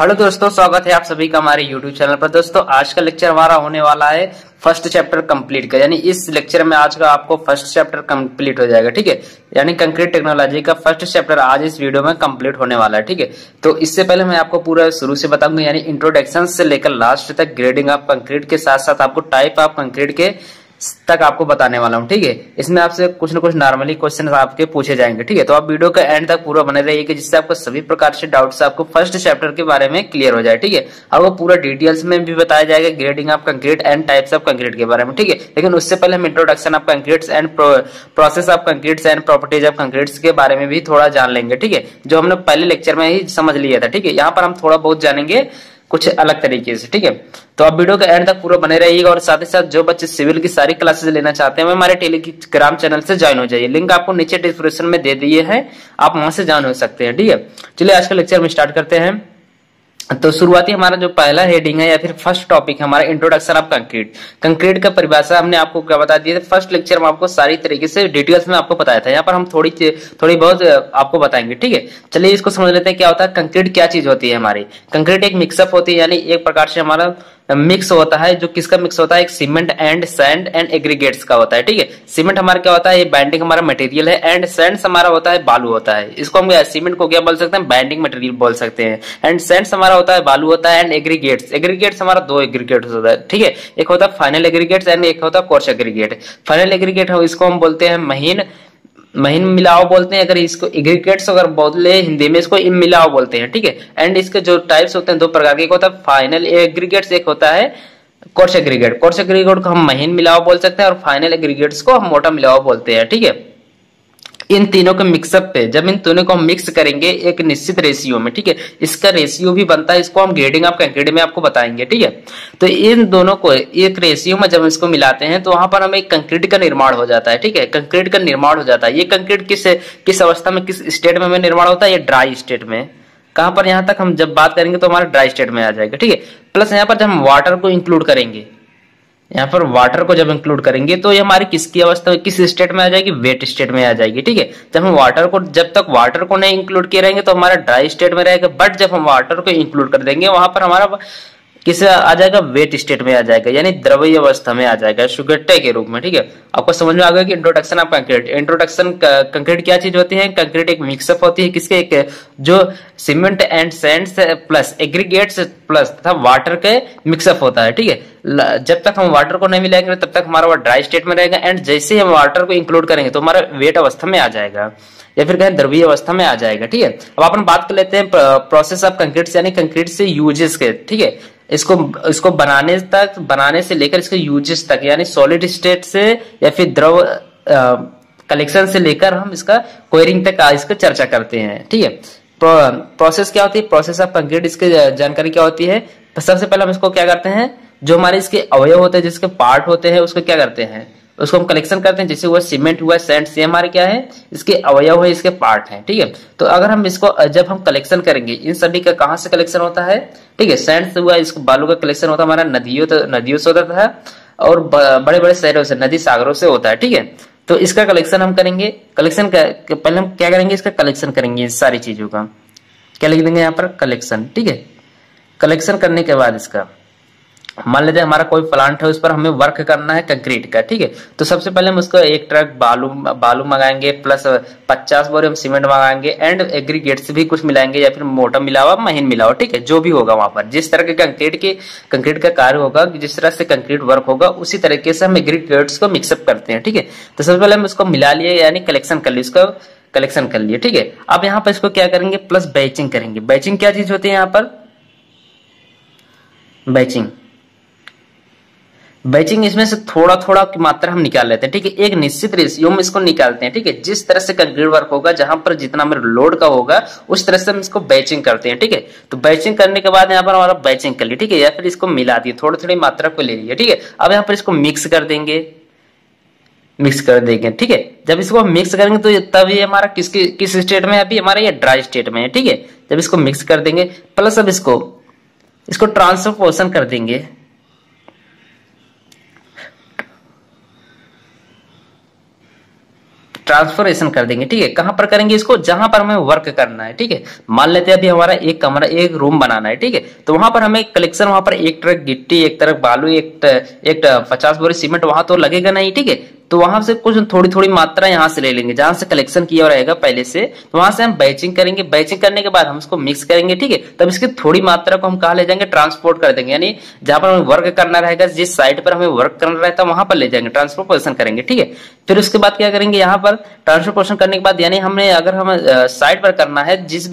Hello दोस्तों, स्वागत है आप सभी का हमारे YouTube चैनल पर। दोस्तों, आज का लेक्चर हमारा होने वाला है फर्स्ट चैप्टर कंप्लीट का, यानी इस लेक्चर में आज का आपको फर्स्ट चैप्टर कंप्लीट हो जाएगा। ठीक है, यानी कंक्रीट टेक्नोलॉजी का फर्स्ट चैप्टर आज इस वीडियो में कंप्लीट होने वाला है। ठीक है, तो इससे पहले मैं आपको पूरा शुरू से बताऊंगा, यानी इंट्रोडक्शन से लेकर लास्ट तक ग्रेडिंग ऑफ कंक्रीट के साथ साथ आपको टाइप ऑफ कंक्रीट के तक आपको बताने वाला हूं। ठीक है, इसमें आपसे कुछ न कुछ नॉर्मली क्वेश्चन आपके पूछे जाएंगे। ठीक है, तो आप वीडियो का एंड तक पूरा बने रहिए, जिससे आपको सभी प्रकार से डाउट्स आपको फर्स्ट चैप्टर के बारे में क्लियर हो जाए। ठीक है, आपको पूरा डिटेल्स में भी बताया जाएगा grading of concrete and types of concrete के बारे में। ठीक है, लेकिन उससे पहले हम introduction of concretes and process of concretes and properties of concretes के बारे में भी थोड़ा जान लेंगे। ठीक है, जो हमने पहले लेक्चर में ही समझ लिया था। ठीक है, यहाँ पर हम थोड़ा बहुत जानेंगे कुछ अलग तरीके से। ठीक है, तो आप वीडियो का एंड तक पूरा बने रहिएगा, और साथ ही साथ जो बच्चे सिविल की सारी क्लासेस लेना चाहते हैं वो हमारे टेलीग्राम चैनल से ज्वाइन हो जाइए। लिंक आपको नीचे डिस्क्रिप्शन में दे दिए हैं, आप वहां से ज्वाइन हो सकते हैं। ठीक है, चलिए आज का लेक्चर में स्टार्ट करते हैं। तो शुरुआती हमारा जो पहला हेडिंग है या फिर फर्स्ट टॉपिक है हमारा इंट्रोडक्शन ऑफ कंक्रीट। कंक्रीट का परिभाषा हमने आपको क्या बता दिया था, फर्स्ट लेक्चर में आपको सारी तरीके से डिटेल्स में आपको बताया था। यहाँ पर हम थोड़ी बहुत आपको बताएंगे। ठीक है, चलिए इसको समझ लेते हैं क्या होता है कंक्रीट, क्या चीज होती है हमारी। कंक्रीट एक मिक्सअप होती है, यानी एक प्रकार से हमारा मिक्स होता है। जो किसका मिक्स होता है, एक cement and sand and aggregates का होता है। ठीक है, सीमेंट हमारा क्या होता है, ये बाइंडिंग हमारा मटेरियल है, एंड सैंड हमारा होता है बालू होता है। इसको हम सीमेंट को क्या बोल सकते हैं, बाइंडिंग मटेरियल बोल सकते हैं। एंड सैंड हमारा होता है बालू होता है। एंड एग्रीगेट्स हमारा दो एग्रीगेट्स होता है। ठीक है, एक होता है फाइनल एग्रीगेट्स एंड एक होता है कोर्स एग्रीगेट। फाइनल एग्रीगेट इसको हम बोलते हैं महीन मिलाव बोलते हैं। अगर इसको एग्रीगेट्स अगर बोले हिंदी में, इसको मिलाव बोलते हैं। ठीक है, एंड इसके जो टाइप्स होते हैं दो प्रकार के, एक होता है फाइनल एग्रीगेट्स, एक होता है कोर्स एग्रीगेट। कोर्स एग्रीगेट को हम महीन मिलाव बोल सकते हैं और फाइनल एग्रीगेट्स को हम मोटा मिलाव बोलते हैं। ठीक है, इन तीनों के मिक्सअप पे जब इन तीनों को हम मिक्स करेंगे एक निश्चित रेशियो में, ठीक है, इसका रेशियो भी बनता है, इसको हम ग्रेडिंग ऑफ कंक्रीट में आपको बताएंगे। ठीक है, तो इन दोनों को एक रेशियो में जब इसको मिलाते हैं तो वहां पर हमें कंक्रीट का निर्माण हो जाता है। ठीक है, कंक्रीट का निर्माण हो जाता है। ये कंक्रीट किस अवस्था में, किस स्टेट में हमें निर्माण होता है, ये ड्राई स्टेट में। कहां पर, यहां तक हम जब बात करेंगे तो हमारा ड्राई स्टेट में आ जाएगा। ठीक है, प्लस यहाँ पर जब हम वाटर को इंक्लूड करेंगे, यहाँ पर वाटर को जब इंक्लूड करेंगे तो ये हमारी किसकी अवस्था, किस स्टेट में आ जाएगी, वेट स्टेट में आ जाएगी। ठीक है, जब तक वाटर को नहीं इंक्लूड किए रहेंगे तो हमारा ड्राई स्टेट में रहेगा, बट जब हम वाटर को इंक्लूड कर देंगे वहां पर हमारा किस आ जाएगा, वेट स्टेट में आ जाएगा, यानी द्रवीय अवस्था में आ जाएगा, सुगट्टे के रूप में। ठीक है, आपको समझ में आ गया कि introduction of concrete. Introduction concrete क्या चीज होती है, कंक्रीट एक मिक्सअप होती है किसके, एक जो cement and sand plus aggregates plus तथा वाटर के मिक्सअप होता है। ठीक है, जब तक हम वाटर को नहीं मिलाएंगे तब तक हमारा वो ड्राई स्टेट में रहेगा, एंड जैसे हम वाटर को इंक्लूड करेंगे तो हमारा वेट अवस्था में आ जाएगा या फिर कहें द्रवीय अवस्था में आ जाएगा। ठीक है, अब अपन बात कर लेते हैं प्रोसेस ऑफ कंक्रीट, यानी कंक्रीट से यूजेस के। ठीक है, इसको बनाने से लेकर इसके यूजेस तक, यानी सॉलिड स्टेट से या फिर द्रव कलेक्शन से लेकर हम इसका कोयरिंग तक इसका चर्चा करते हैं। ठीक है, प्रोसेस क्या होती है, प्रोसेस ऑफ कंक्रीट, इसकी जानकारी क्या होती है। सबसे पहले हम इसको क्या करते हैं, जो हमारे इसके अवयव होते हैं, जिसके पार्ट होते हैं, उसको क्या करते हैं, उसको हम कलेक्शन करते हैं। जैसे हुआ सीमेंट हुआ, सैंड से हमारे क्या है, इसके अवयव है, इसके पार्ट हैं। ठीक है, तो अगर हम इसको जब हम कलेक्शन करेंगे, इन सभी का कहां से कलेक्शन होता है, ठीक है, सैंड से हुआ, इसको बालू का कलेक्शन होता है हमारा नदियों से होता था, और बड़े बड़े शहरों से, नदी सागरों से होता है। ठीक है, तो इसका कलेक्शन हम करेंगे। पहले हम क्या करेंगे, इसका कलेक्शन करेंगे, इस सारी चीजों का क्या लिख देंगे यहाँ पर, कलेक्शन। ठीक है, कलेक्शन करने के बाद इसका मान लीजिए हमारा कोई प्लांट है, उस पर हमें वर्क करना है कंक्रीट का। ठीक है, तो सबसे पहले हम उसको एक ट्रक बालू मंगाएंगे, प्लस 50 बोरे हम सीमेंट मंगाएंगे, एंड एग्रीगेट्स भी कुछ मिलाएंगे, या फिर मोटा मिलावा महीन मिलावा। ठीक है, जो भी होगा वहां पर जिस तरह के कंक्रीट का कार्य होगा, जिस तरह से कंक्रीट वर्क होगा, उसी तरीके से हम एग्रीगेट्स को मिक्सअप करते हैं। ठीक है, तो सबसे पहले हम उसको मिला लिए, यानी कलेक्शन कर लिए, उसको कलेक्शन कर लिए। ठीक है, अब यहाँ पर इसको क्या करेंगे, प्लस बैचिंग करेंगे। बैचिंग क्या चीज होती है, यहाँ पर बैचिंग इसमें से थोड़ा थोड़ा की मात्रा हम निकाल लेते हैं। ठीक है, एक निश्चित रेशियो में इसको निकालते हैं। ठीक है, जिस तरह से कंक्रीट वर्क होगा, जहां पर जितना हमारे लोड का होगा, उस तरह से हम इसको बैचिंग करते हैं। ठीक है, तो बैचिंग करने के बाद यहाँ पर हमारा बैचिंग कर लिया। ठीक है, या फिर इसको मिला दिए, थोड़ी थोड़ी मात्रा को ले लिया। ठीक है, अब यहाँ पर इसको मिक्स कर देंगे। ठीक है, जब इसको मिक्स करेंगे तो तब ये हमारा किस स्टेट में है, अभी हमारा ये ड्राई स्टेट में है। ठीक है, जब इसको मिक्स कर देंगे, प्लस अब इसको ट्रांसपोर्शन कर देंगे। ट्रांसफॉर्मेशन कर देंगे, ठीक है। कहां पर करेंगे इसको, जहां पर हमें वर्क करना है, ठीक है। मान लेते हैं अभी हमारा एक कमरा, एक रूम बनाना है, ठीक है। तो वहां पर हमें कलेक्शन, वहां पर एक ट्रक गिट्टी, एक ट्रक बालू, एक 50 बोरी सीमेंट वहां तो लगेगा नहीं, ठीक है। तो वहां से कुछ थोड़ी थोड़ी मात्रा यहाँ से ले लेंगे, जहां से कलेक्शन किया रहेगा पहले से, तो वहां से हम बैचिंग करेंगे। बैचिंग करने के बाद हम इसको मिक्स करेंगे, ठीक है। तब इसकी थोड़ी मात्रा को हम कहा ले जाएंगे, ट्रांसपोर्ट कर देंगे, यानी जहां पर हमें वर्क करना रहेगा, जिस साइड पर हमें वर्क करना रहता है वहां पर ले जाएंगे, ट्रांसपोर्टेशन करेंगे, ठीक है। फिर उसके बाद क्या करेंगे, यहाँ पर ट्रांसपोर्टेशन करने के बाद, यानी हमने अगर हम साइड पर करना है, जिस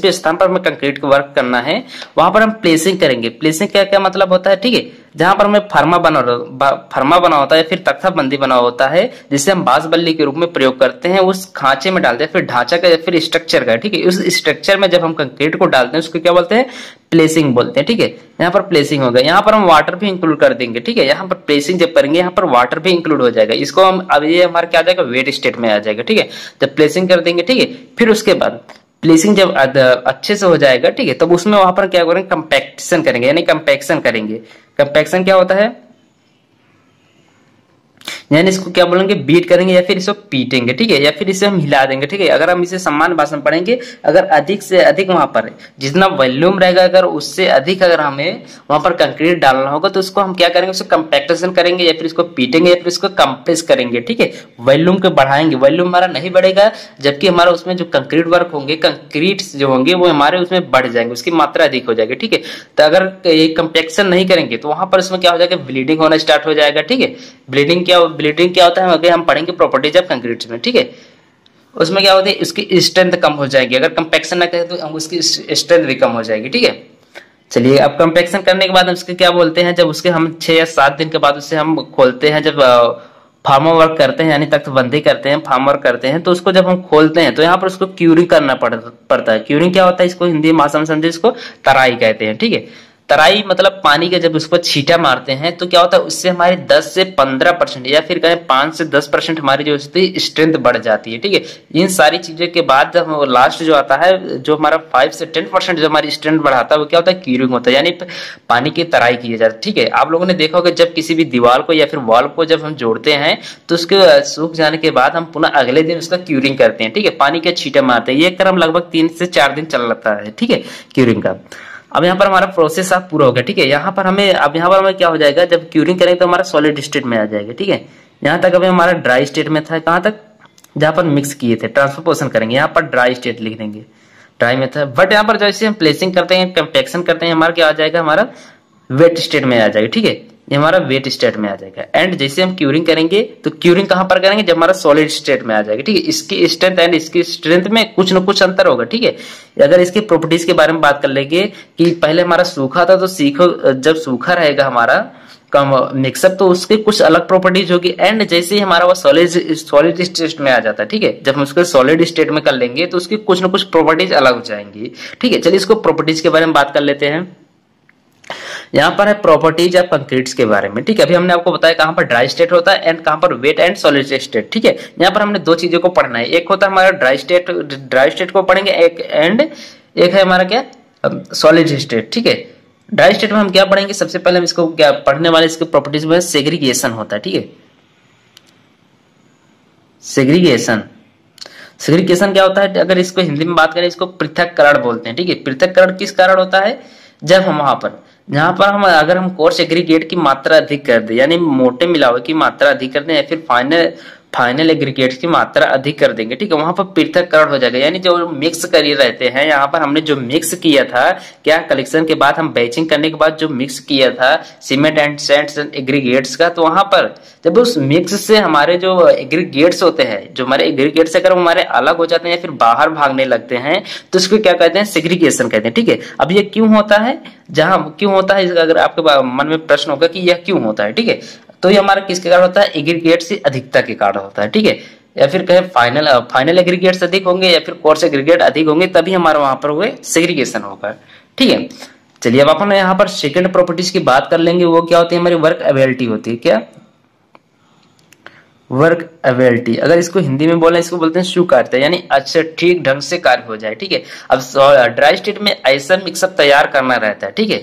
भी स्थान पर हमें कंक्रीट का वर्क करना है, वहां पर हम प्लेसिंग करेंगे। प्लेसिंग क्या क्या मतलब होता है, ठीक है। जहां पर हमें फर्मा बना होता है, फिर तख्ता बंदी बना होता है, जिसे हम बांस बल्ली के रूप में प्रयोग करते हैं, उस खांचे में डालते हैं, फिर ढांचा का, फिर स्ट्रक्चर का, ठीक है। उस स्ट्रक्चर में जब हम कंक्रीट को डालते हैं, उसको क्या बोलते हैं, प्लेसिंग बोलते हैं, ठीक है। यहाँ पर प्लेसिंग होगा, यहाँ पर हम वाटर भी इंक्लूड कर देंगे, ठीक है। यहाँ पर प्लेसिंग जब करेंगे, यहाँ पर वाटर भी इंक्लूड हो जाएगा। इसको हम, अब ये हमारा क्या आ जाएगा, वेट स्टेट में आ जाएगा, ठीक है। जब प्लेसिंग कर देंगे, ठीक है, फिर उसके बाद प्लेसिंग जब अच्छे से हो जाएगा, ठीक है, तब उसमें वहां पर क्या करेंगे, कंपैक्शन करेंगे, यानी कंपैक्शन करेंगे। कंपैक्शन क्या होता है, यानी इसको क्या बोलेंगे, बीट करेंगे, या फिर इसको पीटेंगे, ठीक है, या फिर इसे हम हिला देंगे, ठीक है। अगर हम इसे सम्मान भाषा में पढ़ेंगे, अगर अधिक से अधिक वहां पर जितना वॉल्यूम रहेगा, अगर उससे अधिक अगर हमें वहां पर कंक्रीट डालना होगा, तो उसको हम क्या करेंगे, उसको कंपैक्टेशन करेंगे, या फिर इसको पीटेंगे, या फिर इसको कंप्रेस करेंगे, ठीक है। वॉल्यूम को बढ़ाएंगे, वॉल्यूम हमारा नहीं बढ़ेगा, जबकि हमारा उसमें जो कंक्रीट वर्क होंगे, कंक्रीट जो होंगे वो हमारे उसमें बढ़ जाएंगे, उसकी मात्रा अधिक हो जाएगी, ठीक है। तो अगर ये कंपैक्शन नहीं करेंगे, तो वहां पर उसमें क्या हो जाएगा, ब्लीडिंग होना स्टार्ट हो जाएगा, ठीक है। ब्लीडिंग क्या होता है, अगर हम पढ़ेंगे प्रॉपर्टीज ऑफ कंक्रीट में, ठीक है। उसमें क्या होता है, उसकी स्ट्रेंथ कम हो जाएगी, अगर कंपैक्शन ना करें तो हम उसकी स्ट्रेंथ भी कम हो जाएगी, ठीक है। चलिए, अब कंपैक्शन करने के बाद उसके क्या बोलते हैं, जब उसके हम 6 या 7 दिन के बाद उसे हम खोलते हैं, जब फार्म वर्क करते हैं, यानी तख्तबंदी करते हैं, फार्म वर्क करते हैं, तो उसको जब हम खोलते हैं, तो यहाँ पर उसको क्यूरिंग करना पड़ता है। क्यूरिंग क्या होता है, इसको हिंदी भाषा में समझे, इसको तराई कहते हैं, ठीक है। तराई मतलब पानी के जब उस पर छींटा मारते हैं, तो क्या होता है, उससे हमारी 10 से 15% या फिर कहें 5 से 10% हमारी जो स्ट्रेंथ बढ़ जाती है, ठीक है। इन सारी चीजों के बाद जब लास्ट जो आता है, जो हमारा 5 से 10% जो हमारी स्ट्रेंथ बढ़ाता है, वो क्या होता है, क्यूरिंग होता है, यानी पानी की तराई की जाती है, ठीक है। आप लोगों ने देखा होगा, जब किसी भी दीवार को या फिर वॉल को जब हम जोड़ते हैं, तो उसके सूख जाने के बाद हम पुनः अगले दिन उसका क्यूरिंग करते हैं, ठीक है। पानी के छींटे मारते हैं, ये क्रम लगभग 3 से 4 दिन चल रहा है, ठीक है, क्यूरिंग का। अब यहाँ पर हमारा प्रोसेस आप पूरा हो गया, ठीक है। यहाँ पर हमें क्या हो जाएगा, जब क्यूरिंग करेंगे तो हमारा सॉलिड स्टेट में आ जाएगा, ठीक है। यहाँ तक अभी हमारा ड्राई स्टेट में था, कहाँ तक, जहाँ पर मिक्स किए थे, ट्रांसपोर्टेशन करेंगे, यहाँ पर ड्राई स्टेट लिख देंगे, ड्राई में था। बट यहाँ पर जैसे हम प्लेसिंग करते हैं, कंपैक्शन करते हैं, हमारा क्या आ जाएगा, हमारा वेट स्टेट में आ जाएगा, ठीक है। ये हमारा वेट स्टेट में आ जाएगा। एंड जैसे हम क्यूरिंग करेंगे, तो क्यूरिंग कहां पर करेंगे, जब हमारा सॉलिड स्टेट में आ जाएगा, ठीक है। इसकी स्ट्रेंथ एंड इसकी स्ट्रेंथ में कुछ न कुछ अंतर होगा, ठीक है। अगर इसकी प्रॉपर्टीज के बारे में बात कर लेंगे, कि पहले हमारा सूखा था, तो जब सूखा रहेगा हमारा कम मिक्सअप, तो उसके कुछ अलग प्रॉपर्टीज होगी। एंड जैसे ही हमारा वो सॉलिड स्टेट में आ जाता है, ठीक है, जब हम उसको सॉलिड स्टेट में कर लेंगे, तो उसकी कुछ न कुछ प्रॉपर्टीज अलग हो जाएंगी, ठीक है। चलिए इसको प्रॉपर्टीज के बारे में बात कर लेते हैं। यहाँ पर है प्रॉपर्टीज ऑफ कंक्रीट्स के बारे में, ठीक है। अभी हमने आपको बताया कहां पर ड्राई स्टेट होता है एंड कहां पर वेट एंड सॉलिड स्टेट, ठीक है। यहाँ पर हमने 2 चीजों को पढ़ना है, एक होता है हमारा ड्राई स्टेट को पढ़ेंगे, एक है हमारा क्या, सॉलिड स्टेट, ठीक है। ड्राई स्टेट में हम क्या पढ़ेंगे, सबसे पहले हम इसको क्या पढ़ने वाले, इसके प्रॉपर्टीज में सेग्रीगेशन होता है, ठीक है। सेग्रीगेशन क्या होता है, अगर इसको हिंदी में बात करें, इसको पृथक्करण बोलते हैं, ठीक है। पृथक्करण किस कारण होता है, जब हम जहां पर अगर हम कोर्स एग्रीगेट की मात्रा अधिक कर दे, यानी मोटे मिलावे की मात्रा अधिक कर दें, या फिर फाइनल एग्रीगेट्स की मात्रा अधिक कर देंगे, ठीक है, वहां पर पृथक्करण हो जाएगा। यानी जो मिक्स कर रहते हैं, यहाँ पर हमने जो मिक्स किया था, क्या कलेक्शन के बाद हम बैचिंग करने के बाद जो मिक्स किया था cement and Sands and aggregates का, तो वहां पर जब उस मिक्स से हमारे जो एग्रीगेट्स होते हैं, जो हमारे एग्रीगेट्स अगर हमारे अलग हो जाते हैं या फिर बाहर भागने लगते हैं, तो इसको क्या कहते हैं, सेग्रीगेशन कहते हैं, ठीक है। अब ये क्यों होता है, क्यों होता है, अगर आपके मन में प्रश्न होगा कि यह क्यों होता है, ठीक है, तो ये हमारा किसके कारण होता है, एग्रीगेट से अधिकता के कारण होता है, ठीक है। या फिर कहें फाइनल एग्रीगेट्स अधिक होंगे या फिर कोर्स एग्रीगेट अधिक होंगे, तभी हमारा वहां पर हुए सेग्रीगेशन होगा, ठीक है। चलिए अब अपन यहाँ पर सेकंड प्रॉपर्टीज की बात कर लेंगे, वो क्या होती है, हमारी वर्क अवेलिटी होती है, क्या वर्क अवेलिटी, अगर इसको हिंदी में बोले, इसको बोलते हैं स्वीकार्यता, यानी अच्छा ठीक ढंग से कार्य हो जाए, ठीक है। अब ड्राई स्टेट में ऐसा मिक्सअप तैयार करना रहता है, ठीक है।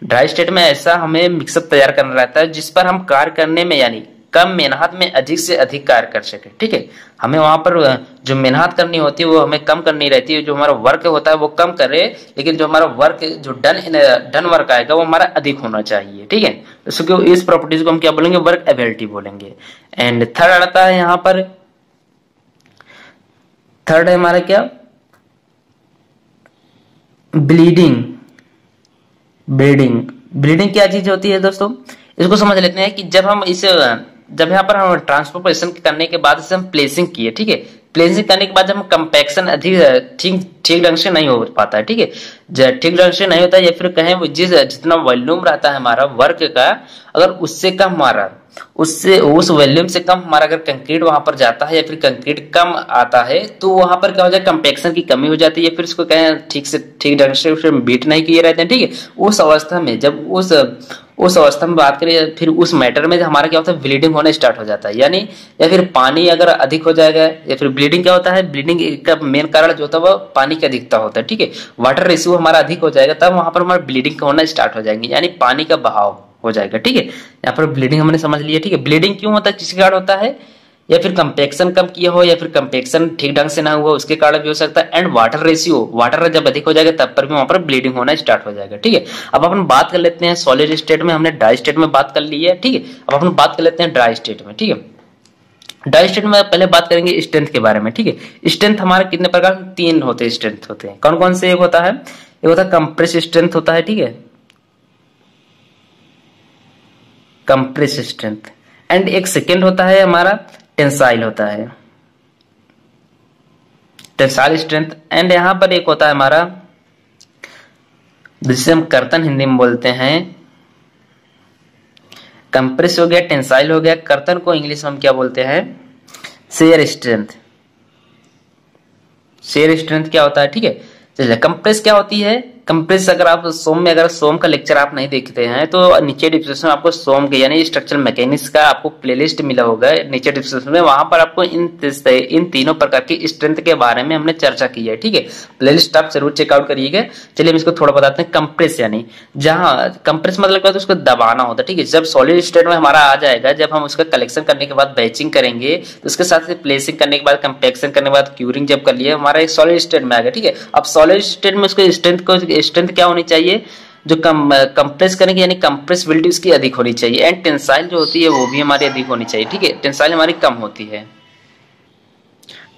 ड्राई स्टेट में ऐसा हमें मिक्सअप तैयार करना रहता है जिस पर हम कार्य करने में, यानी कम मेहनत में अधिक से अधिक कार्य कर सके। ठीक है, हमें वहां पर जो मेहनत करनी होती है वो हमें कम करनी रहती है, जो हमारा वर्क होता है वो कम करे, लेकिन जो हमारा वर्क जो डन वर्क आएगा वो हमारा अधिक होना चाहिए। ठीक है, तो इस प्रॉपर्टीज को हम क्या बोलेंगे, वर्क एबिलिटी बोलेंगे। एंड थर्ड आता है यहाँ पर, थर्ड है हमारा क्या, ब्लीडिंग। ब्लीडिंग क्या चीज होती है दोस्तों, इसको समझ लेते हैं कि जब यहाँ पर हम ट्रांसपोर्टेशन करने के बाद इसे हम प्लेसिंग किए। ठीक है, प्लेसिंग करने के बाद जब हम कंपैक्शन अधिक ठीक ढंग से नहीं हो पाता है। ठीक है, ठीक ढंग से नहीं होता, या फिर कहें वो जितना वॉल्यूम रहता है हमारा वर्क का, अगर उससे कम हमारा उस वॉल्यूम से कम हमारा अगर कंक्रीट वहां पर जाता है या फिर कंक्रीट कम आता है, तो वहां पर क्या हो जाए, कंपैक्शन की कमी हो जाती है, या फिर उसको कहें ठीक ढंग से उसे बीट नहीं किए रहते हैं। ठीक है, उस अवस्था में जब उस अवस्था में बात करें, फिर उस मैटर में हमारा क्या होता है, ब्लीडिंग होना स्टार्ट हो जाता है। यानी या फिर पानी अगर अधिक हो जाएगा, या फिर ब्लीडिंग क्या होता है, ब्लीडिंग का मेन कारण जो होता है वो पानी की अधिकता होता है। ठीक है, वाटर रेशियो हमारा अधिक हो जाएगा, तब वहां पर हमारा ब्लीडिंग होना स्टार्ट हो जाएंगे, यानी पानी का बहाव हो जाएगा। ठीक है, यहाँ पर ब्लीडिंग हमने समझ लिया। ठीक है, ब्लीडिंग क्यों होता है, किसके कारण होता है, या फिर कंपेक्शन कम किया हो, या फिर कंपेक्शन ठीक ढंग से ना हुआ उसके कारण भी हो सकता है। एंड वाटर रेशियो, वाटर जब अधिक हो जाएगा तब पर भी वहां पर ब्लीडिंग होना स्टार्ट हो जाएगा। ठीक है, अब अपन बात कर लेते हैं सॉलिड स्टेट में, हमने ड्राई स्टेट में बात कर ली है। ठीक है, अब अपन बात कर लेते हैं ड्राई स्टेट में। ठीक है, ड्राई स्टेट में पहले बात करेंगे स्ट्रेंथ के बारे में। ठीक है, स्ट्रेंथ हमारे कितने प्रकार, 3 होते हैं स्ट्रेंथ होते हैं। कौन कौन से, एक होता है, एक होता है कंप्रेस स्ट्रेंथ होता है। ठीक है, कंप्रेस स्ट्रेंथ, एंड एक सेकेंड होता है हमारा टेंसाइल होता है, टेंसाइल स्ट्रेंथ। एंड यहां पर एक होता है हमारा जिसे हम कर्तन हिंदी में बोलते हैं, कंप्रेस हो गया, टेंसाइल हो गया, कर्तन को इंग्लिश में हम क्या बोलते हैं, शेयर स्ट्रेंथ। शेयर स्ट्रेंथ क्या होता है, ठीक है, चलिए कंप्रेस क्या होती है। कंप्रेस अगर आप सोम का लेक्चर आप नहीं देखते हैं तो नीचे डिस्क्रिप्शन में आपको सोम के यानी स्ट्रक्चरल मैकेनिक्स का आपको प्लेलिस्ट मिला होगा नीचे डिस्क्रिप्शन में, वहां पर आपको इन तीनों प्रकार की स्ट्रेंथ के बारे में हमने चर्चा की है। ठीक है, प्लेलिस्ट आप जरूर चेकआउट करिएगा। चलिए हम इसको थोड़ा बताते हैं। कंप्रेस यानी जहां कंप्रेस मतलब क्या होता है, उसको दबाना होता है। ठीक है, जब सॉलिड स्टेट में हमारा आ जाएगा, जब हम उसका कलेक्शन करने के बाद बैचिंग करेंगे, तो उसके साथ प्लेसिंग करने के बाद, कंपैक्शन करने के बाद, क्यूरिंग जब कर लिए, हमारा एक सॉलिड स्टेट में आ गया। ठीक है, अब सॉलिड स्टेट में उसको स्ट्रेंथ क्या होनी चाहिए, जो कंप्रेस करेंगे यानी कंप्रेसिबिलिटी उसकी अधिक होनी चाहिए। एंड टेंसाइल जो होती है वो भी हमारी अधिक होनी चाहिए। ठीक है, टेंसाइल हमारी कम होती है।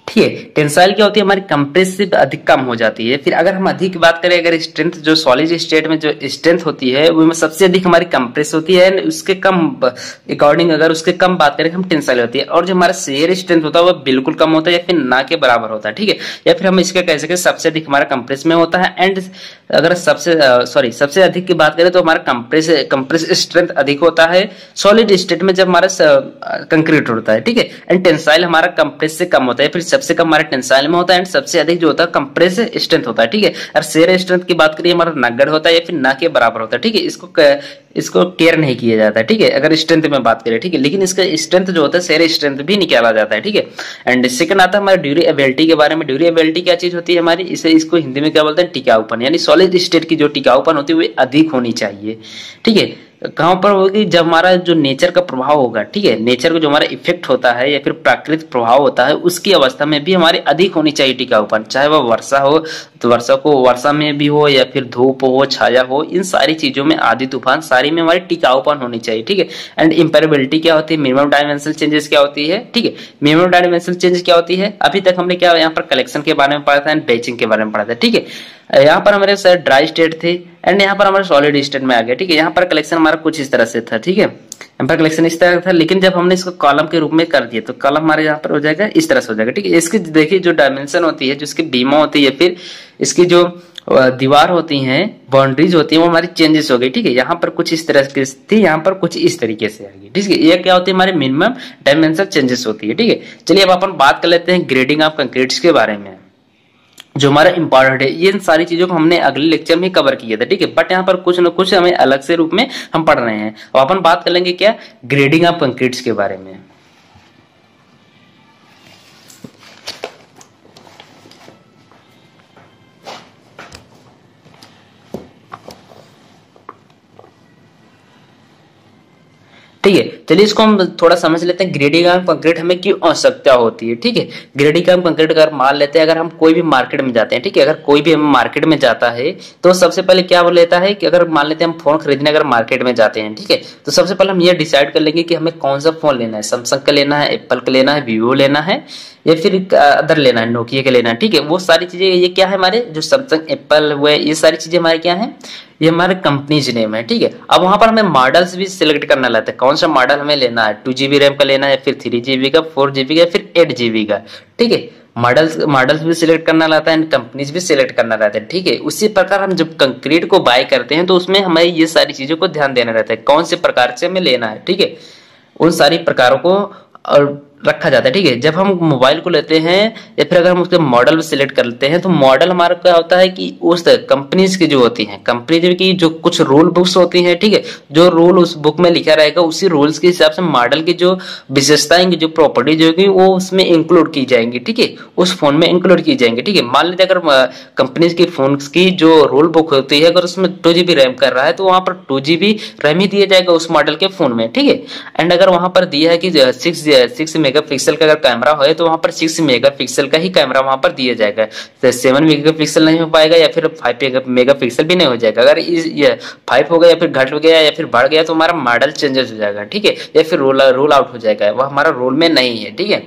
ठीक है, टेंसाइल क्या होती है, हमारी कंप्रेसिव अधिक कम हो जाती है। फिर अगर हम अधिक की बात करें, अगर स्ट्रेंथ जो सॉलिड स्टेट में जो स्ट्रेंथ होती है वो में सबसे अधिक हमारी कंप्रेस होती है, उसके कम अकॉर्डिंग अगर उसके कम बात करें हम टेंसाइल होती है। और जो हमारा शेयर स्ट्रेंथ होता है वो बिल्कुल कम होता है या फिर ना के बराबर होता है। ठीक है, या फिर हम इसका कह सकते सबसे अधिक हमारा कंप्रेस में होता है। एंड अगर सबसे अधिक की बात करें तो हमारा कंप्रेस स्ट्रेंथ अधिक होता है सॉलिड स्टेट में जब हमारा कंक्रीट होता है। ठीक है, एंड टेंसाइल हमारा कंप्रेस से कम होता है, फिर सबसे कम हमारे टेंसाइल में होता है, एंड सबसे अधिक जो होता है कंप्रेस स्ट्रेंथ होता है। ठीक है, और शेयर स्ट्रेंथ की बात करिए हमारा नगण्य होता है या फिर ना के बराबर होता है। ठीक है, इसको केयर नहीं किया जाता है। ठीक है, अगर स्ट्रेंथ में बात करें, ठीक है, लेकिन इसका स्ट्रेंथ जो होता है शेयर स्ट्रेंथ भी निकाला जाता है। ठीक है, एंड सेकंड आता है हमारा ड्यूरेबिलिटी के बारे में। ड्यूरेबिलिटी क्या चीज होती है हमारी, इसको हिंदी में क्या बोलते हैं, टिकाऊपन, यानी सॉलिड स्टेट की जो टिकाऊपन होती है वो अधिक होनी चाहिए। ठीक है, कहां पर होगी, जब हमारा जो नेचर का प्रभाव होगा, ठीक है, नेचर का जो हमारा इफेक्ट होता है या फिर प्राकृतिक प्रभाव होता है उसकी अवस्था में भी हमारी अधिक होनी चाहिए टिकाऊपन, चाहे वह वर्षा हो तो वर्षा में भी हो या फिर धूप हो, छाया हो, इन सारी चीजों में, आंधी तूफान सारी में हमारी टिकाऊपन होनी चाहिए। ठीक है, एंड इम्पेरेबिलिटी क्या होती है, मिनिमम डायमेंशनल चेंजेस क्या होती है। ठीक है, मिनिमम डायमेंशनल चेंजेस क्या होती है, अभी तक हमने क्या यहाँ पर कलेक्शन के बारे में पढ़ा था एंड बेचिंग के बारे में पढ़ा था। ठीक है, यहाँ पर हमारे सर ड्राई स्टेट थे एंड यहाँ पर हमारे सॉलिड स्टेट में आ गया। ठीक है, यहाँ पर कलेक्शन हमारा कुछ इस तरह से था। ठीक है, यहाँ पर कलेक्शन इस तरह था, लेकिन जब हमने इसको कॉलम के रूप में कर दिया तो कॉलम हमारे यहाँ पर हो जाएगा इस तरह से हो जाएगा। ठीक है, इसकी देखिए जो डायमेंशन होती है, जो इसकी बीमा होती है, फिर इसकी जो दीवार होती हैं, बाउंड्रीज होती है, वो हमारी चेंजेस हो गई। ठीक है, यहाँ पर कुछ इस तरह की थी, यहाँ पर कुछ इस तरीके से आ गई। ठीक है, ये क्या होती है, हमारे मिनिमम डायमेंशन चेंजेस होती है। ठीक है, चलिए अब अपन बात कर लेते हैं ग्रेडिंग ऑफ कंक्रीट्स के बारे में, जो हमारा इंपॉर्टेंट है। ये सारी चीजों को हमने अगले लेक्चर में कवर किया था। ठीक है, बट यहाँ पर कुछ न कुछ हमें अलग से रूप में हम पढ़ रहे हैं। अब अपन बात कर लेंगे क्या, ग्रेडिंग ऑफ कंक्रीट्स के बारे में। ठीक है, चलिए इसको हम थोड़ा समझ लेते हैं, ग्रेडी काम कंक्रीट हमें क्यों आवश्यकता होती है। ठीक है, ग्रेडी काम कंक्रीट अगर मान लेते हैं, अगर हम कोई भी मार्केट में जाते हैं, ठीक है, अगर कोई भी हम मार्केट में जाता है तो सबसे पहले क्या बोल लेता है कि अगर मान लेते हैं हम फोन खरीदने अगर मार्केट में जाते हैं, ठीक है, तो सबसे पहले हम ये डिसाइड कर लेंगे कि हमें कौन सा फोन लेना है, सैमसंग का लेना है, एप्पल का लेना है, वीवो लेना है या फिर अदर लेना है, नोकिया का लेना है। ठीक है, वो सारी चीजें ये क्या है, हमारे जो सैमसंग एप्पल हुए ये सारी चीजें हमारे क्या है, ये हमारे कंपनीज नेम है। ठीक है, अब वहां पर हमें मॉडल्स भी सिलेक्ट करना रहता है, कौन सा मॉडल हमें लेना है, 2 GB रैम का लेना है, फिर 3 GB का, 4 GB का, फिर 8 GB का। ठीक है, मॉडल्स भी सिलेक्ट करना रहता है एंड कंपनीज भी सिलेक्ट करना रहता है। ठीक है, उसी प्रकार हम जब कंक्रीट को बाय करते हैं तो उसमें हमें ये सारी चीजों को ध्यान देना रहता है, कौन से प्रकार से हमें लेना है। ठीक है, उन सारी प्रकारों को रखा जाता है। ठीक है, जब हम मोबाइल को लेते हैं या फिर अगर हम उसके मॉडल सिलेक्ट कर लेते हैं तो मॉडल हमारा क्या होता है कि उस कंपनीज की जो होती हैं, कंपनी की जो कुछ रूल बुक्स होती हैं, ठीक है, जो रूल उस बुक में लिखा रहेगा उसी रूल्स के हिसाब से मॉडल की जो विशेषताएं, जो प्रॉपर्टीज होगी वो उसमें इंक्लूड की जाएंगी। ठीक है, उस फोन में इंक्लूड की जाएंगी। ठीक है, मान लीजिए अगर कंपनीज की फोन की जो रूल बुक होती है अगर उसमें 2 GB रैम कर रहा है तो वहां पर 2 GB रैम ही दिया जाएगा उस मॉडल के फोन में। ठीक है, एंड अगर वहां पर दिया है कि 6 मेगापिक्सल का अगर कैमरा है तो वहां पर 6 मेगापिक्सल का ही कैमरा वहां पर दिया जाएगा, तो 7 मेगापिक्सल नहीं हो पाएगा या फिर 5 मेगापिक्सल भी नहीं हो जाएगा। अगर ये 5 हो गया या फिर घट गया या फिर बढ़ गया तो हमारा मॉडल चेंजेस हो जाएगा। ठीक है, या फिर रूल आउट हो जाएगा, वह हमारा रूल में नहीं है। ठीक है,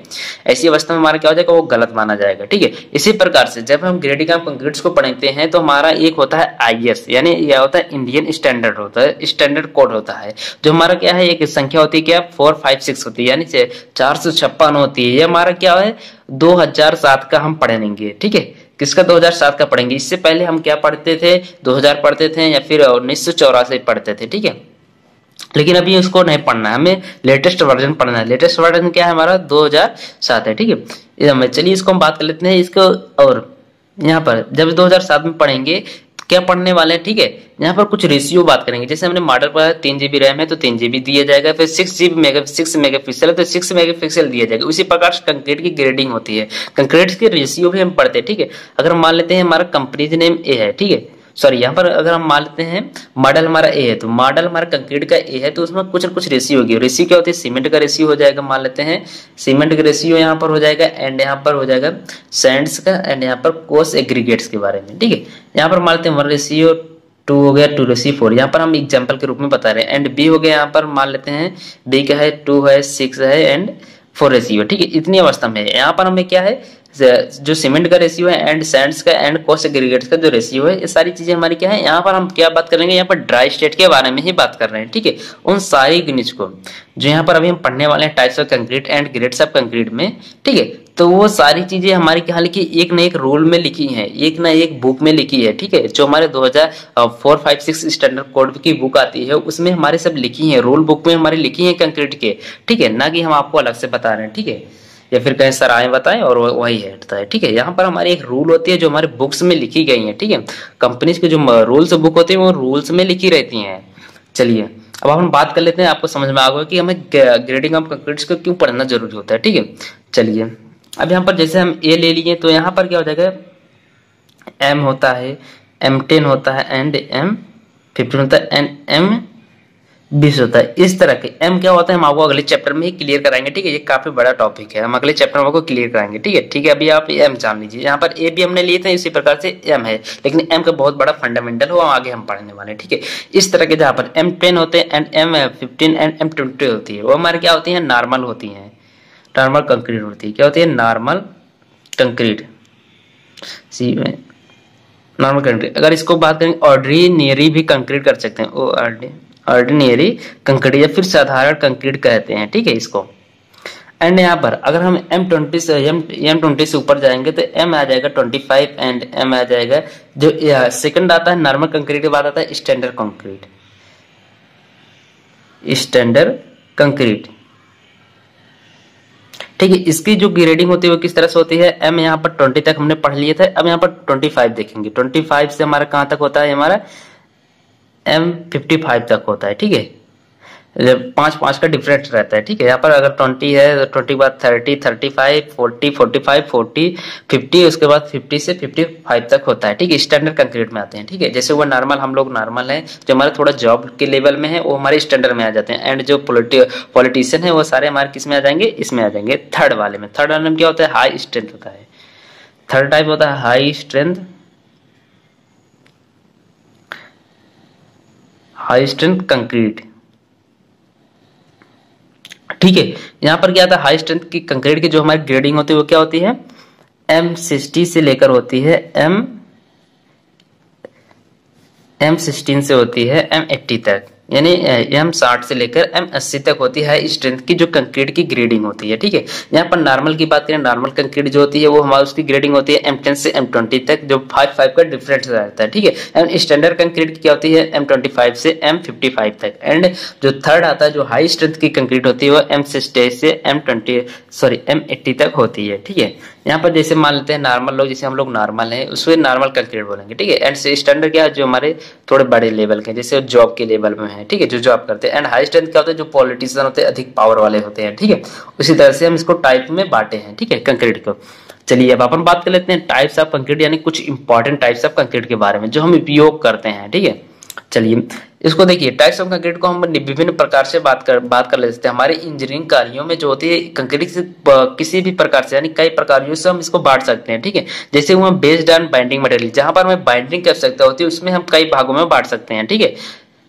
ऐसी अवस्था में हमारा क्या हो जाएगा, वो गलत माना जाएगा। ठीक है, इसी प्रकार से जब हम ग्रेडिंग कंक्रीट्स को पढ़ते हैं तो हमारा एक होता है IS, यानी यह होता है इंडियन स्टैंडर्ड होता है, स्टैंडर्ड कोड होता है, जो हमारा क्या है एक संख्या होती है क्या 456 होती है, यानी 456 होती है। ये हमारा क्या है 2007 का हम पढ़ेंगे। ठीक है, किसका 2007 का पढ़ेंगे, इससे पहले हम क्या पढ़ते थे 2000 पढ़ते थे या फिर 1984 पढ़ते थे। ठीक है, लेकिन अभी उसको नहीं पढ़ना है, हमें लेटेस्ट वर्जन पढ़ना है। लेटेस्ट वर्जन क्या है हमारा 2007 है। ठीक है, चलिए इसको हम बात कर लेते हैं इसको। और यहाँ पर जब 2007 में पढ़ेंगे क्या पढ़ने वाले हैं, ठीक है, यहाँ पर कुछ रेशियो बात करेंगे। जैसे हमने मॉडल पढ़ा 3 GB रैम है तो 3 GB दिया जाएगा, फिर 6 मेगापिक्सल है तो 6 मेगापिक्सल दिया जाएगा। उसी प्रकार से कंक्रीट की ग्रेडिंग होती है, कंक्रीट के रेशियो भी हम पढ़ते हैं। ठीक है, अगर हम मान लेते हैं हमारा कंपनी नेम ए है, ठीक है, सॉरी यहाँ पर अगर हम मान लेते हैं मॉडल हमारा ए है तो मॉडल हमारा कंक्रीट का ए है तो उसमें कुछ न कुछ रेशियो होगी। रेशियो क्या होती है, सीमेंट का रेशियो हो जाएगा, मान लेते हैं सीमेंट का रेशियो यहाँ पर हो जाएगा, एंड यहाँ पर हो जाएगा सैंड्स का, एंड यहाँ पर कोस एग्रीगेट्स के बारे में। ठीक है, यहाँ पर मान लेते हैं 1 रेशियो 2 हो गया 2:4, यहाँ पर हम एग्जाम्पल के रूप में बता रहे हैं। एंड बी हो गया, यहाँ पर मान लेते हैं बी का है 2 है 6 है एंड 4 रेशियो। ठीक है, इतनी अवस्था में है। यहाँ पर हमें क्या है जो सीमेंट का रेशियो है एंड सैंड्स का एंड कोस एग्रीगेट्स का जो रेशियो है, ये सारी चीजें हमारी क्या है। यहाँ पर हम क्या बात करेंगे, यहाँ पर ड्राई स्टेट के बारे में ही बात कर रहे हैं। ठीक है, उन सारी गणित को जो यहाँ पर अभी हम पढ़ने वाले हैं types of concrete and grades of concrete में। ठीक है, तो वो सारी चीजें हमारी क्या लिखी, एक ना एक रूल में लिखी है, एक ना एक बुक में लिखी है। ठीक है, जो हमारे 2004-5-6 स्टैंडर्ड कोड की बुक आती है उसमें हमारे सब लिखी है, रूल बुक में हमारी लिखी है कंक्रीट के। ठीक है, ना कि हम आपको अलग से बता रहे हैं। ठीक है, या फिर कहीं सर आए बताएं और वही है। ठीक है, यहाँ पर हमारी एक रूल होती है जो हमारे बुक्स में लिखी गई है। ठीक है, कंपनीज के जो रूल्स बुक होती है वो रूल्स में लिखी रहती हैं। चलिए अब हम बात कर लेते हैं, आपको समझ में आ गया कि हमें ग्रेडिंग ऑफ कंक्रीट्स को क्यों पढ़ना जरूरी होता है। ठीक है, चलिए अब यहाँ पर जैसे हम ए ले लिए तो यहाँ पर क्या हो जाएगा, M होता है, M10 होता है एंड M15 होता है एंड M20 होता है। इस तरह के M क्या होता है हम आपको अगले चैप्टर में ही क्लियर कराएंगे। ठीक है, ये काफी बड़ा टॉपिक है, हम अगले चैप्टर में आपको क्लियर कराएंगे। ठीक है, ठीक है, अभी आप M जान लीजिए। यहाँ पर A भी हमने लिए थे, इसी प्रकार से M है, लेकिन M का बहुत बड़ा फंडामेंटल हो आगे हम पढ़ने वाले हैं। ठीक है, इस तरह के जहाँ पर M10 होते हैं एंड M15 एंड M20 होती है, वो हमारे क्या होती है, नॉर्मल होती है, नॉर्मल कंक्रीट होती है। क्या होती है, नॉर्मल कंक्रीट, सी में नॉर्मल कंक्रीट। अगर इसको बात करें ऑर्डिनरी भी कंक्रीट कर सकते हैं, ऑर्डिनरी कंक्रीट या फिर साधारण कंक्रीट कहते हैं। ठीक है इसको। एंड यहाँ पर अगर हम M20 से ऊपर जाएंगे तो M आ जाएगा 25 एंड M आ जाएगा जो सेकंड आता है नॉर्मल कंक्रीट के बाद आता है स्टैंडर्ड कंक्रीट, स्टैंडर्ड कंक्रीट। ठीक है, इसकी जो ग्रेडिंग होती है वो किस तरह से होती है, M यहाँ पर 20 तक हमने पढ़ लिए थे, अब यहाँ पर 25 देखेंगे। 25 से हमारा कहाँ तक होता है, हमारा M55 तक होता है। ठीक है, पांच पांच का डिफरेंस रहता है, ठीक है। यहाँ पर अगर 20 है तो 20 के बाद 30, 35, 40, 45, 40, 50, उसके बाद 50 से 55 तक होता है, ठीक है। स्टैंडर्ड कंक्रीट में आते हैं, ठीक है। जैसे वो नॉर्मल, हम लोग नॉर्मल है, जो हमारे थोड़ा जॉब के लेवल में है वो हमारे स्टैंडर्ड में आ जाते हैं। एंड जो पॉलिटिशियन है वो सारे हमारे किस में आ जाएंगे, इसमें आ जाएंगे थर्ड वाले में। थर्ड वाले में क्या होता है, हाई स्ट्रेंथ होता है। थर्ड टाइप होता है हाई स्ट्रेंथ कंक्रीट, ठीक है। यहाँ पर क्या आता है, हाई स्ट्रेंथ की कंक्रीट की जो हमारी ग्रेडिंग होती है वो क्या होती है, M60 से लेकर होती है M16 से होती है M80 तक, यानी M60 से लेकर M80 तक होती है स्ट्रेंथ की जो कंक्रीट की ग्रेडिंग होती है, ठीक है। यहाँ पर नॉर्मल की बात करें, नॉर्मल कंक्रीट जो होती है वो हमारी उसकी ग्रेडिंग होती है M10 से M20 तक, जो 5 का डिफरेंस रहता है, ठीक है। एंड स्टैंडर्ड कंक्रीट की क्या होती है M25 से M55 तक। एंड जो थर्ड आता है जो हाई स्ट्रेंथ की कंक्रीट होती है वो M60 से M80 तक होती है, ठीक है। यहाँ पर जैसे मान लेते हैं नॉर्मल लोग, जैसे हम लोग नॉर्मल हैं उसको नॉर्मल कंक्रीट बोलेंगे, ठीक है। एंड स्टैंडर्ड क्या है, जो हमारे थोड़े बड़े लेवल के, जैसे जॉब के लेवल में है, ठीक है, जो जॉब करते हैं। एंड हाई स्ट्रेंथ क्या होता है, जो पॉलिटिशियन होते हैं, अधिक पावर वाले होते हैं, ठीक है। उसी तरह से हम इसको टाइप में बांटे हैं, ठीक है, कंक्रीट को। चलिए अब अपन बात कर लेते हैं टाइप्स ऑफ कंक्रीट, यानी कुछ इंपॉर्टेंट टाइप्स ऑफ कंक्रीट के बारे में जो हम उपयोग करते हैं, ठीक है। चलिए इसको देखिए, टाइप्स ऑफ कंक्रीट को हम विभिन्न प्रकार से बात कर लेते हैं। हमारे इंजीनियरिंग कार्यों में जो होती है कंक्रीट से किसी भी प्रकार से, यानी कई प्रकारों से हम इसको बांट सकते हैं, ठीक है। जैसे हुआ बेस्ड ऑन बाइंडिंग मटेरियल, जहां पर हमें बाइंडिंग की आवश्यकता होती है उसमें हम कई भागों में बांट सकते हैं, ठीक है।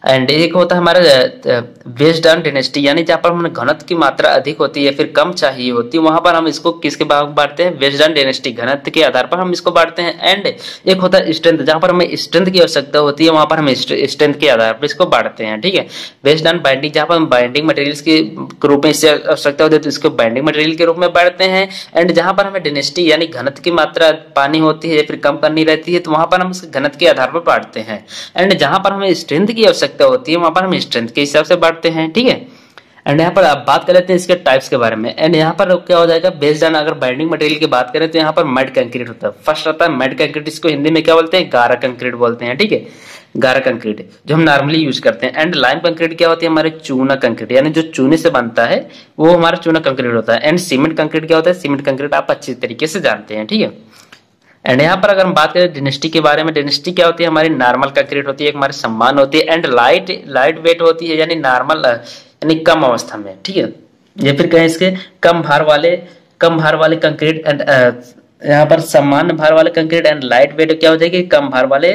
एंड एक होता है हमारा बेस्ड ऑन डेंसिटी, यानी जहां पर हमें घनत्व की मात्रा अधिक होती है फिर कम चाहिए होती है, वहां पर हम इसको किसके भाग में बांटते हैं, बेस्ड ऑन डेंसिटी, घनत्व के आधार पर हम इसको बांटते हैं। एंड एक होता है स्ट्रेंथ, जहां पर हमें स्ट्रेंथ की आवश्यकता होती है वहां पर हम स्ट्रेंथ के आधार पर इसको बांटते हैं, ठीक है। बेस्ड ऑन बाइंडिंग, जहां पर हम बाइंडिंग मटेरियल्स के रूप में इससे आवश्यकता होती है तो इसको बाइंडिंग मटेरियल के रूप में बांटते हैं। एंड जहां पर हमें डेंसिटी यानी घनत्व की मात्रा पानी होती है या फिर कम करनी रहती है तो वहां पर हम इसके घनत्व के आधार पर बांटते हैं। एंड जहां पर हमें स्ट्रेंथ की आवश्यकता होती है वहां पर स्ट्रेंथ के हिसाब से बांटते हैं, ठीक है। एंड यहाँ पर आप बात कर लेते हैं इसके टाइप्स के बारे में। एंड यहाँ पर क्या हो जाएगा, बेस्ड ऑन अगर बाइंडिंग मटेरियल की बात करें तो यहाँ पर मैड कंक्रीट होता है। फर्स्ट आता है मैड कंक्रीट, इसको हिंदी में क्या बोलते हैं, गारा कंक्रीट बोलते हैं, ठीक है। गारा कंक्रीट जो हम नॉर्मली यूज करते हैं। एंड लाइम कंक्रीट क्या होती है, हमारे चूना कंक्रीट, यानी जो चूने से बनता है वो हमारा चूना कंक्रीट होता है। एंड सीमेंट कंक्रीट क्या होता है, सीमेंट कंक्रीट आप अच्छी तरीके से जानते हैं, ठीक है। एंड यहाँ पर अगर हम बात करें डेंसिटी के बारे में, डेंसिटी क्या होती है, हमारी नॉर्मल कंक्रीट होती है, एक हमारी सम्मान होती है। एंड लाइट वेट होती है, यानी नॉर्मल यानी कम अवस्था में, ठीक है। या फिर कहें इसके कम भार वाले कंक्रीट। एंड यहाँ पर सम्मान भार वाले कंक्रीट। एंड लाइट वेट क्या हो जाएगी, कम भार वाले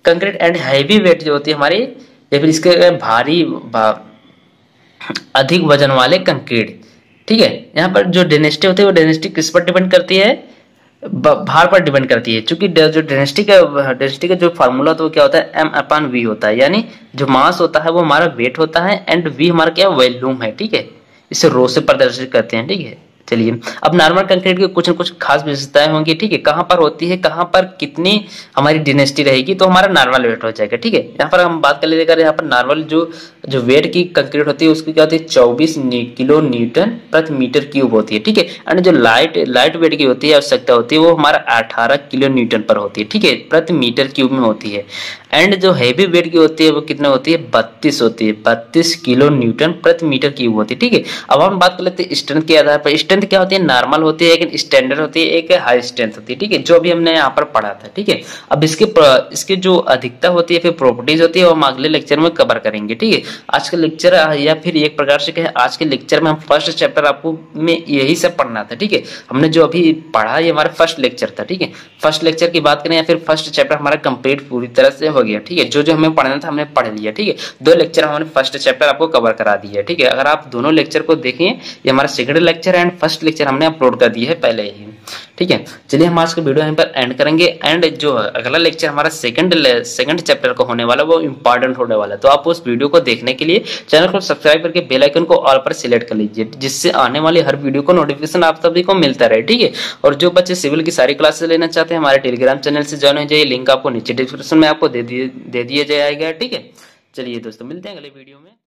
कंक्रीट। एंड हैवी वेट जो होती है हमारी, या फिर इसके अधिक वजन वाले कंक्रीट, ठीक है। यहाँ पर जो डेंसिटी होती है वो डेंसिटी किस पर डिपेंड करती है, भार पर डिपेंड करती है। चूंकि जो डेंसिटी का जो फार्मूला तो क्या होता है, M/V होता है, यानी जो मास होता है वो हमारा वेट होता है। एंड V हमारा क्या वॉल्यूम है, ठीक है। इसे रो से प्रदर्शित करते हैं, ठीक है। चलिए अब नॉर्मल कंक्रीट की कुछ न कुछ खास विशेषताएं होंगी, ठीक है। कहां पर होती है, कहां पर कितनी हमारी डेंसिटी रहेगी तो हमारा नॉर्मल वेट हो जाएगा, ठीक है। यहाँ पर हम बात कर लेते हैं, यहाँ पर नॉर्मल जो वेट की कंक्रीट होती है उसकी क्या होती है, 24 किलो न्यूटन प्रति मीटर क्यूब होती है, ठीक है। एंड जो लाइट वेट की होती है आवश्यकता होती है वो हमारा 18 किलो न्यूटन पर होती है, ठीक है, प्रति मीटर क्यूब में होती है। एंड जो हैवी वेट की होती है वो कितना होती है, 32 होती है, 32 किलो न्यूटन प्रति मीटर क्यूब होती है, ठीक है। अब हम बात कर लेते हैं स्ट्रेंथ के आधार पर। स्ट्रेंथ क्या होती है, नॉर्मल होती है, लेकिन स्टैंडर्ड होती है, एक हाई स्ट्रेंथ होती है, ठीक है, जो भी हमने यहाँ पर पढ़ा था, ठीक है। अब इसके जो अधिकता होती है फिर प्रॉपर्टीज होती है वो हम अगले लेक्चर में कवर करेंगे, ठीक है। आज का लेक्चर या फिर एक प्रकार से कहें आज के लेक्चर में हम फर्स्ट चैप्टर आपको में यही सब पढ़ना था, ठीक है। हमने जो अभी पढ़ा ये हमारा फर्स्ट लेक्चर था, ठीक है। फर्स्ट लेक्चर की बात करें या फिर फर्स्ट चैप्टर हमारा कंप्लीट पूरी तरह से हो गया, ठीक है। जो हमें पढ़ना था हमने पढ़ लिया, ठीक है। 2 लेक्चर हमने फर्स्ट चैप्टर आपको कवर करा दिया, ठीक है। अगर आप दोनों लेक्चर को देखें, ये हमारा second lecture and first lecture हमने अपलोड कर दिया है पहले ही, ठीक है। चलिए हम आज का वीडियो यहीं पर एंड करेंगे। एंड जो अगला लेक्चर हमारा सेकंड चैप्टर का होने वाला वो इंपॉर्टेंट होने वाला है, तो आप उस वीडियो को देखने के लिए चैनल को सब्सक्राइब करके बेल आइकन को ऑल पर सिलेक्ट कर लीजिए, जिससे आने वाली हर वीडियो को नोटिफिकेशन आप सभी को मिलता रहे, ठीक है। और जो बच्चे सिविल की सारी क्लासेस लेना चाहते हैं हमारे टेलीग्राम चैनल से ज्वाइन हो जाइए, लिंक आपको नीचे डिस्क्रिप्शन में आपको दे दिया जाएगा, ठीक है। चलिए दोस्तों मिलते हैं अगले वीडियो में।